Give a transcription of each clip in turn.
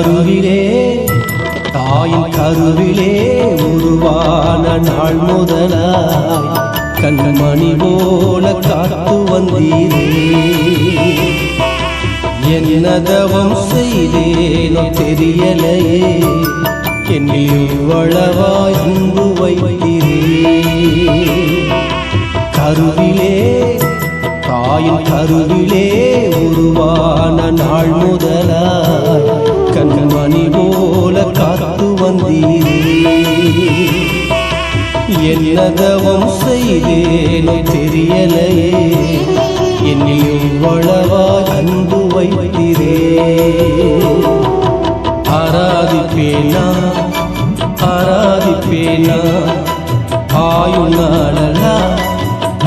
கருவிலே தாயின் கருவிலே உருவான நாள் முதலாய் கண்மணி போல காத்து வந்தீரே. என்ன தவம் செய்தேனோ தெரியலையே, என்னில் இவ்வளவாய் அன்பு வைத்தீரே. கருவிலே தாயின் கருவிலே உருவான நாள் முதலாய் கண்மணி போல காத்து வந்தீரே. என்ன தவம் செய்தேனோ தெரியலையே, என்னில் இவ்வளவாய் அன்பு வைத்தீரே. ஆராதிப்பேனா ஆராதிப்பேனா ஆயுள் நாளெல்லாம்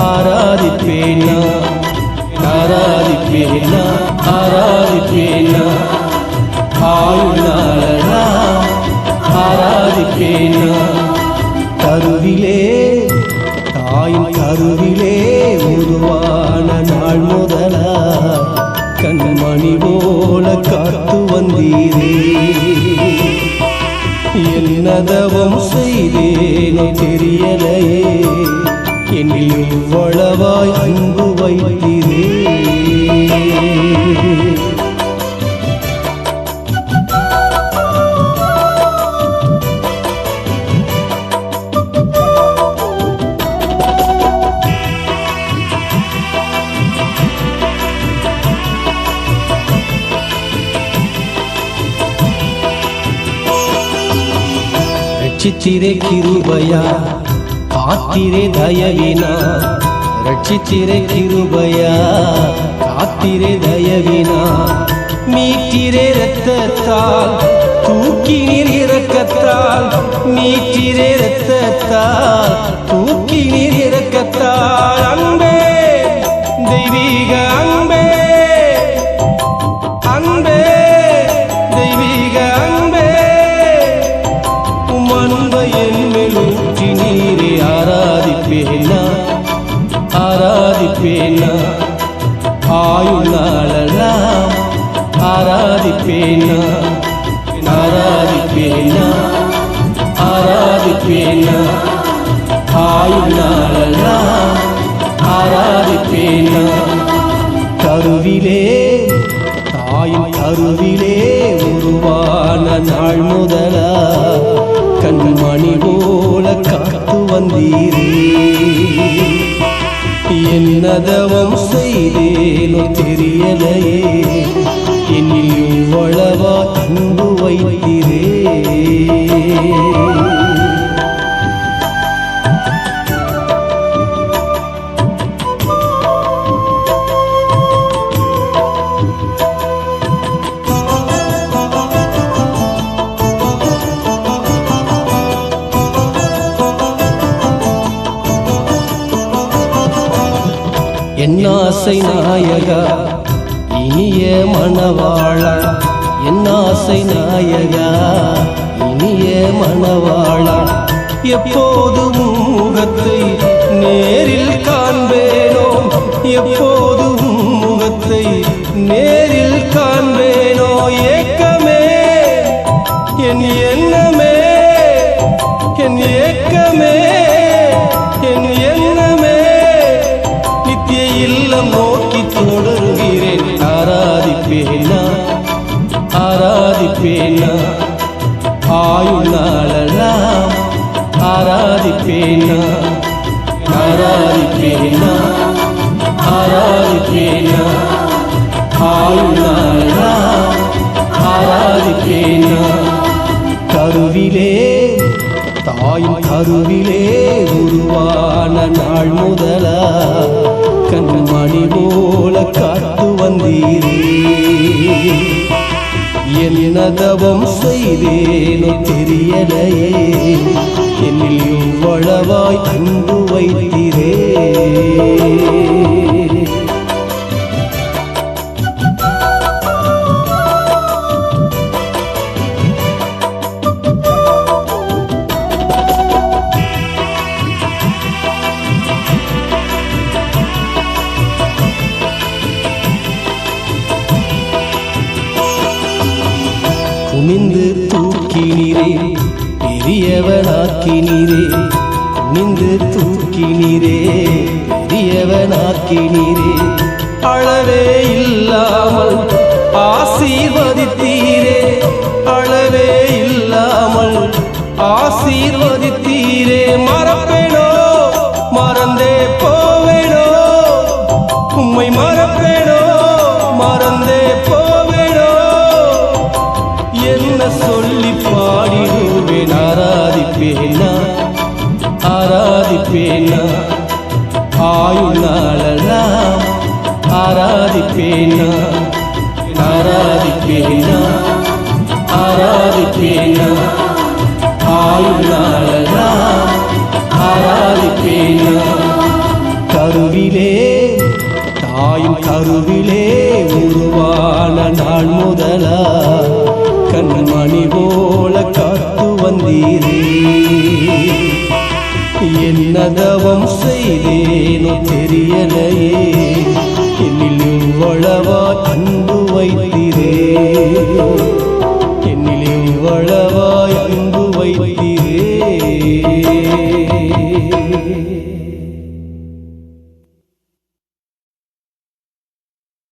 ஆராதிப்பேனா ஆராதிப்பேனா ஆராதிப்பேனா ஆயுள் நாளெல்லாம் ஆராதிப்பேனா. கருவிலே தாயின் கருவிலே உருவான நாள் முதலாய் கண்மணி போல காத்து வந்தீரே. என்ன தவம் செய்தேனோ தெரியலையே, என்னில் இவ்வளவாய் அன்பு வைத்தீரே. ரட்சித்திரே கிருபையா காத்திரே தயவினா, ரட்சித்திரே கிருபையா காத்திரே தயவினா. மீட்டிரே இரத்தத்தால் தூக்கினீர் இரக்கத்தால், மீட்டிரே இரத்தத்தால் தூக்கினீர் இரக்கத்தால். அன்பே தெய்வீக அன்பே அன்பே தெய்வீக அன்பே, உம்மன்பை என்மேல் ஊற்றி நீரே. ஆராதிப்பேனா ஆராதிப்பேனா ஆயுள் நாளெல்லாம் ஆராதிப்பேனா ஆராதிப்பேனா ஆராதிப்பேனா ஆயுள் நாளெல்லாம் ஆராதிப்பேனா. கருவிலே தாயின் கருவிலே உருவான நாள் முதலாய் கண்மணி போல காத்து வந்தீரே. என்ன தவம் செய்தேனோ தெரியலையே, என்னில் இவ்வளவாய் அன்பு வைத்தீரே. என்னாசை நாயகா இனிய மணவாளா, என்னாசை நாயகா இனிய மணவாளா. எப்போதும் முகத்தை நேரில் காண்பேனோ, எப்போதும் முகத்தை நேரில் காண்பேனோ. ஏக்கமே என் எண்ணமே, என் ஏக்கமே என் எண்ணமே, நித்திய இல்லம் நோக்கி தொடருகிறேன். ஆராதிப்பேனா ஆராதிப்பேனா ஆயுள் நாளெல்லாம் ஆராதிப்பேனா ஆராதிப்பேனா ஆராதிப்பேனா ஆயுள் நாளெல்லாம் ஆராதிப்பேனா. கருவிலே தாயின் கருவிலே உருவான நாள் முதலாய் கண்மணி போல காத்து வந்தீரே. என்ன தவம் செய்தேனோ தெரியலையே, என்னில் இவ்வளவாய் அன்பு வைத்தீரே. குனிந்து தூக்கினீரே பெரியவனாக்கினீரே குனிந்து தூக்கினீரே பெரியவனாக்கினீரே அளவே இல்லாமல் ஆசீர்வதித்தீரே அளவே இல்லாமல் ஆசீர்வதித்தீரே மறப்பேனோ மறந்தே போவேனோ உம்மை மறப்பேனோ மறந்தே போவேனோ என்ன சொல்லி பாடிடுவேன் ஆராதிப்பேனா ஆராதிப்பேனா ஆயுள் நாளெல்லாம் ஆராதிப்பேனா ஆராதிப்பேனா ஆராதிப்பேனா ஆயுள் நாளெல்லாம் ஆராதிப்பேனா கருவிலே தாயின் கருவிலே உருவான நாள் முதலா கண்மணி போல காத்து வந்தீரே என்ன தவம் செய்தேனோ